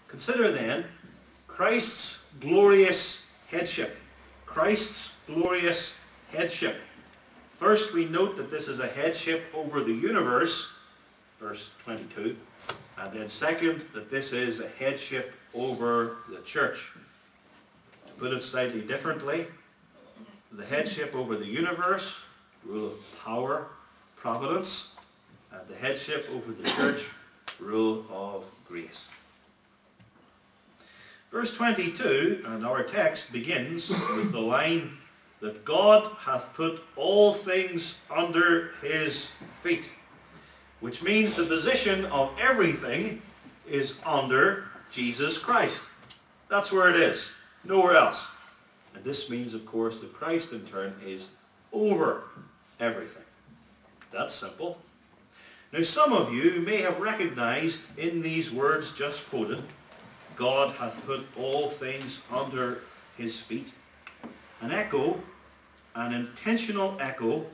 Consider then Christ's glorious headship. Christ's glorious headship. First we note that this is a headship over the universe, verse 22. And then second, that this is a headship over the church. To put it slightly differently, the headship over the universe, rule of power, providence, and the headship over the church, rule of grace. Verse 22, and our text begins with the line that God hath put all things under his feet, which means the position of everything is under Jesus Christ. That's where it is, nowhere else. And this means, of course, that Christ in turn is over everything. That's simple. Now, some of you may have recognized in these words just quoted, God hath put all things under his feet, an echo, an intentional echo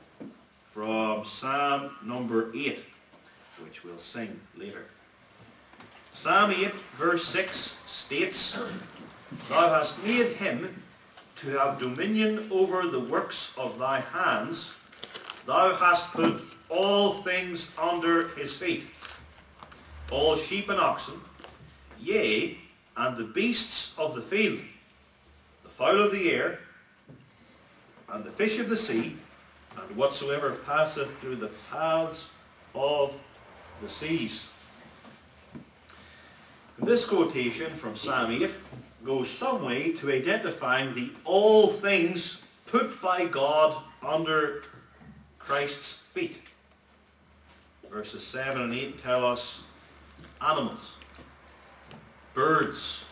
from Psalm number 8, which we'll sing later. Psalm 8 verse 6 states, Thou hast made him to have dominion over the works of thy hands. Thou hast put all things under his feet, all sheep and oxen, yea, and the beasts of the field, the fowl of the air, and the fish of the sea, and whatsoever passeth through the paths of the seas. This quotation from Psalm 8 goes some way to identifying the all things put by God under Christ's feet. Verses 7 and 8 tell us animals, birds,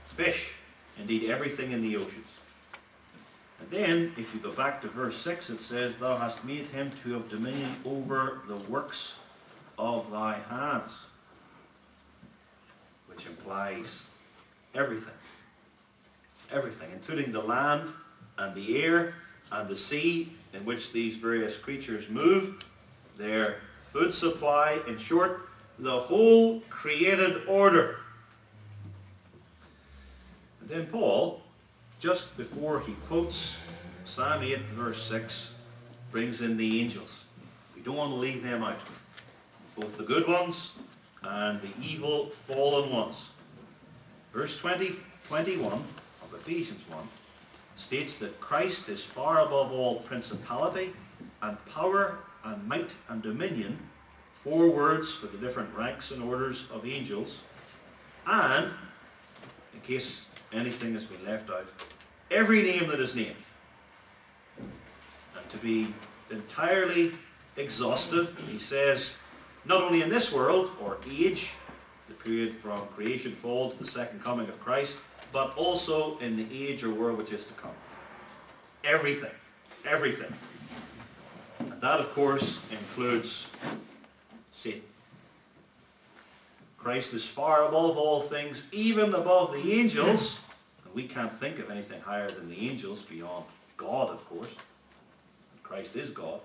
fish, indeed everything in the oceans. And then, if you go back to verse 6, it says, Thou hast made him to have dominion over the works of thy hands, which implies everything. Everything, including the land and the air and the sea in which these various creatures move, their food supply, in short, the whole created order. And then Paul, just before he quotes Psalm 8 verse 6, brings in the angels. We don't want to leave them out. Both the good ones and the evil fallen ones. Verse 21 of Ephesians 1 states that Christ is far above all principality and power and might and dominion, 4 words for the different ranks and orders of angels, and, in case anything has been left out, every name that is named. And to be entirely exhaustive, he says, not only in this world or age, the period from creation fall to the second coming of Christ, but also in the age or world which is to come. Everything. Everything. And that, of course, includes Satan. Christ is far above all things, even above the angels. And we can't think of anything higher than the angels beyond God, of course. Christ is God.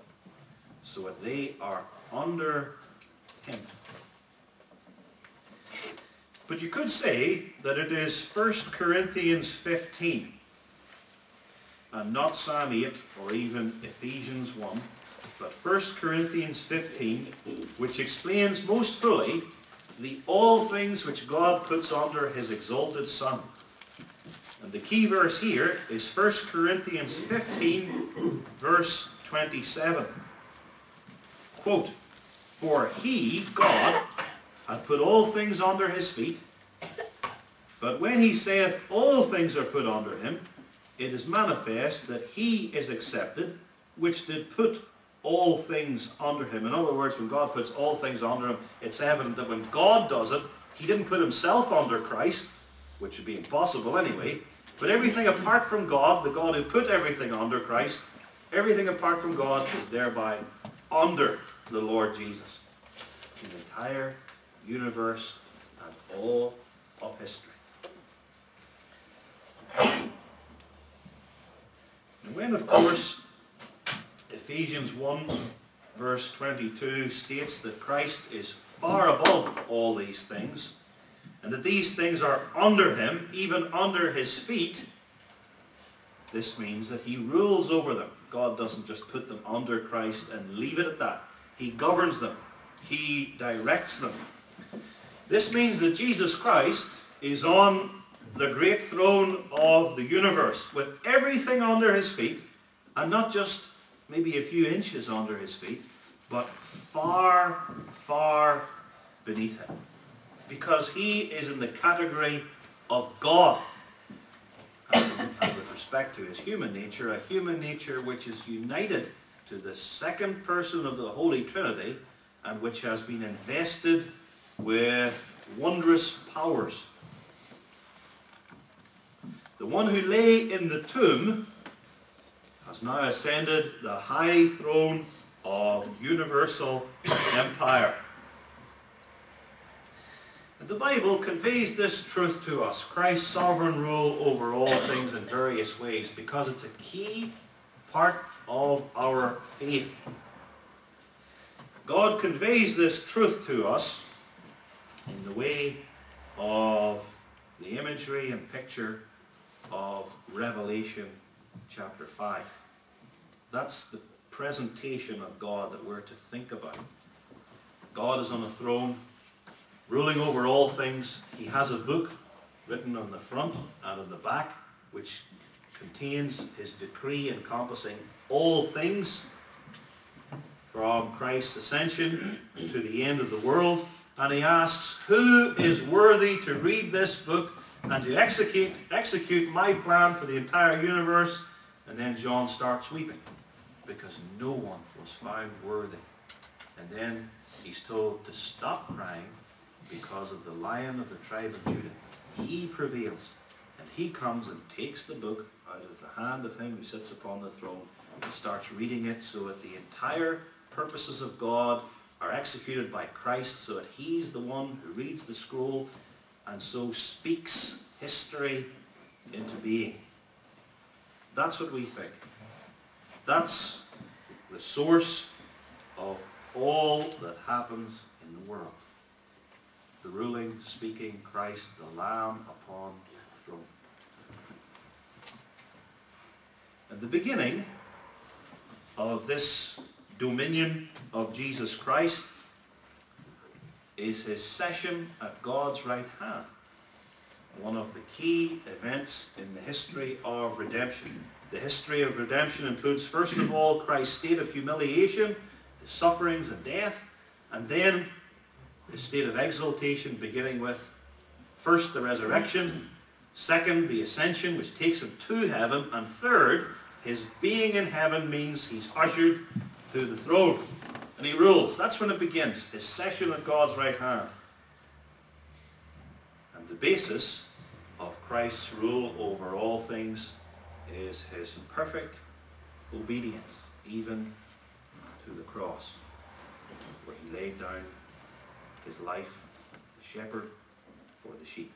So they are under him. But you could say that it is 1 Corinthians 15 and not Psalm 8 or even Ephesians 1, but 1 Corinthians 15, which explains most fully the all things which God puts under his exalted Son. And the key verse here is 1 Corinthians 15, verse 27. Quote, For he, God, hath put all things under his feet, but when he saith all things are put under him, it is manifest that he is accepted, which did put all things under him. In other words, when God puts all things under him, it's evident that when God does it, he didn't put himself under Christ, which would be impossible anyway, but everything apart from God, the God who put everything under Christ, everything apart from God is thereby under the Lord Jesus. The entire universe and all of history. And when, of course, Ephesians 1 verse 22 states that Christ is far above all these things, and that these things are under him, even under his feet, this means that he rules over them. God doesn't just put them under Christ and leave it at that. He governs them. He directs them. This means that Jesus Christ is on the great throne of the universe with everything under his feet, and not just maybe a few inches under his feet, but far, far beneath him. Because he is in the category of God. And with respect to his human nature, a human nature which is united to the second person of the Holy Trinity, and which has been invested with wondrous powers. The one who lay in the tomb has now ascended the high throne of universal empire. And the Bible conveys this truth to us, Christ's sovereign rule over all things in various ways, because it's a key part of our faith. God conveys this truth to us in the way of the imagery and picture of Revelation chapter 5. That's the presentation of God that we're to think about. God is on a throne, ruling over all things. He has a book written on the front and on the back, which contains his decree encompassing all things from Christ's ascension to the end of the world. And he asks, who is worthy to read this book and to execute my plan for the entire universe? And then John starts weeping, because no one was found worthy. And then he's told to stop crying, because of the Lion of the tribe of Judah. He prevails, and he comes and takes the book out of the hand of him who sits upon the throne and starts reading it, so that the entire purposes of God are executed by Christ, so that he's the one who reads the scroll and so speaks history into being. That's what we think. That's the source of all that happens in the world. The ruling, speaking Christ, the Lamb upon the throne. At the beginning of this dominion of Jesus Christ is his session at God's right hand. One of the key events in the history of redemption. The history of redemption includes, first of all, Christ's state of humiliation, his sufferings and death, and then his state of exaltation, beginning with first the resurrection, second the ascension, which takes him to heaven, and third, his being in heaven means he's ushered to the throne and he rules. That's when it begins, his session at God's right hand. And the basis of Christ's rule over all things is his perfect obedience, even to the cross, where he laid down his life, the shepherd for the sheep.